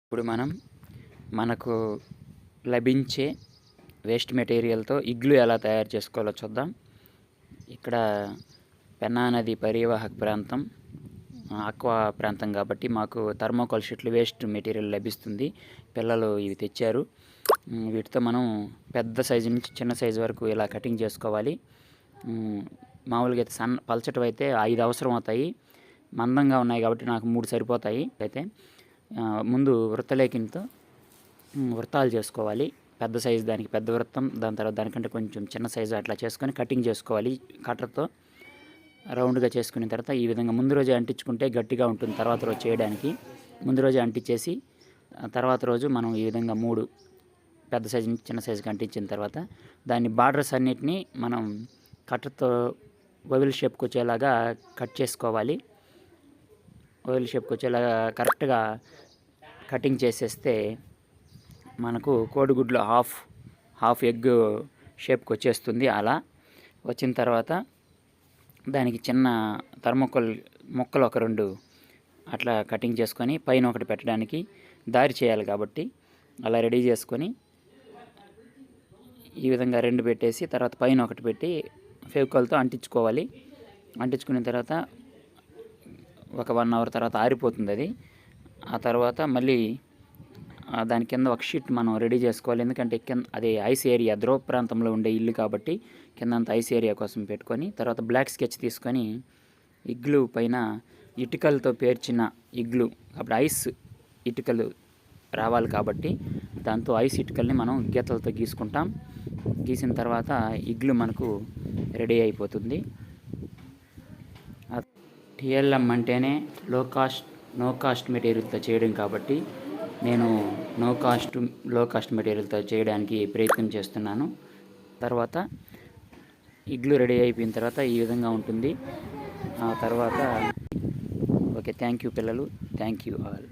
ఇప్పుడు మనకు లభించే వేస్ట్ మెటీరియల్తో ఇగ్లు ఎలా తయారు చేసుకోవాలో చూద్దాం. ఇక్కడ పెన్నా నది పరివాహక ప్రాంతం, ఆక్వా ప్రాంతం కాబట్టి మాకు థర్మోకోల్ షీట్లు వేస్ట్ మెటీరియల్ లభిస్తుంది. పిల్లలు ఇవి తెచ్చారు. వీటితో మనం పెద్ద సైజు నుంచి చిన్న సైజు వరకు ఇలా కటింగ్ చేసుకోవాలి. మామూలుగా అయితే పలచటివి అయితే 5 అవసరం అవుతాయి. మందంగా ఉన్నాయి కాబట్టి నాకు 3 సరిపోతాయి. అయితే ముందు వృత్తలేఖంతో వృత్తాలు చేసుకోవాలి. పెద్ద సైజు దానికి పెద్ద వృత్తం, దాని తర్వాత దానికంటే కొంచెం చిన్న సైజు అట్లా చేసుకొని కటింగ్ చేసుకోవాలి. కట్టర్తో రౌండ్గా చేసుకున్న తర్వాత ఈ విధంగా ముందు రోజే అంటించుకుంటే గట్టిగా ఉంటుంది. తర్వాత రోజు చేయడానికి ముందు రోజే అంటించేసి తర్వాత రోజు మనం ఈ విధంగా 3 పెద్ద సైజు నుంచి చిన్న సైజుకి అంటించిన తర్వాత దాన్ని బార్డర్స్ అన్నిటినీ మనం కట్టర్తో ఓవెల్ షేప్కి వచ్చేలాగా కట్ చేసుకోవాలి. ఓవెల్ షేప్కి వచ్చేలాగా కరెక్ట్గా కటింగ్ చేసేస్తే మనకు కోడిగుడ్లు హాఫ్ ఎగ్ షేప్కి వచ్చేస్తుంది. అలా వచ్చిన తర్వాత దానికి చిన్న థర్మోకోల్ ముక్కలు ఒక 2 అట్లా కటింగ్ చేసుకొని పైన ఒకటి పెట్టడానికి దారి చేయాలి కాబట్టి అలా రెడీ చేసుకొని ఈ విధంగా 2 పెట్టేసి తర్వాత పైన ఒకటి పెట్టి ఫెవికాల్తో అంటించుకోవాలి. అంటించుకున్న తర్వాత ఒక 1 అవర్ తర్వాత ఆరిపోతుంది అది. ఆ తర్వాత మళ్ళీ దాని కింద ఒక షీట్ మనం రెడీ చేసుకోవాలి. ఎందుకంటే అది ఐస్ ఏరియా, ధ్రువ ప్రాంతంలో ఉండే ఇల్లు కాబట్టి కిందంత ఐస్ ఏరియా కోసం పెట్టుకొని తర్వాత బ్లాక్ స్కెచ్ తీసుకొని ఇగ్లు పైన ఇటుకలతో పేర్చిన ఇగ్లు, అప్పుడు ఐస్ ఇటుకలు రావాలి కాబట్టి దాంతో ఐస్ ఇటుకల్ని మనం గీతలతో గీసుకుంటాం. గీసిన తర్వాత ఇగ్లు మనకు రెడీ అయిపోతుంది. టిఎల్ఎం అంటేనే నో కాస్ట్ మెటీరియల్తో చేయడం కాబట్టి నేను లో కాస్ట్ మెటీరియల్తో చేయడానికి ప్రయత్నం చేస్తున్నాను. తర్వాత ఇగ్లు రెడీ అయిపోయిన తర్వాత ఈ విధంగా ఉంటుంది. ఆ తర్వాత ఓకే, థ్యాంక్ యూ పిల్లలు, థ్యాంక్ యూ ఆల్.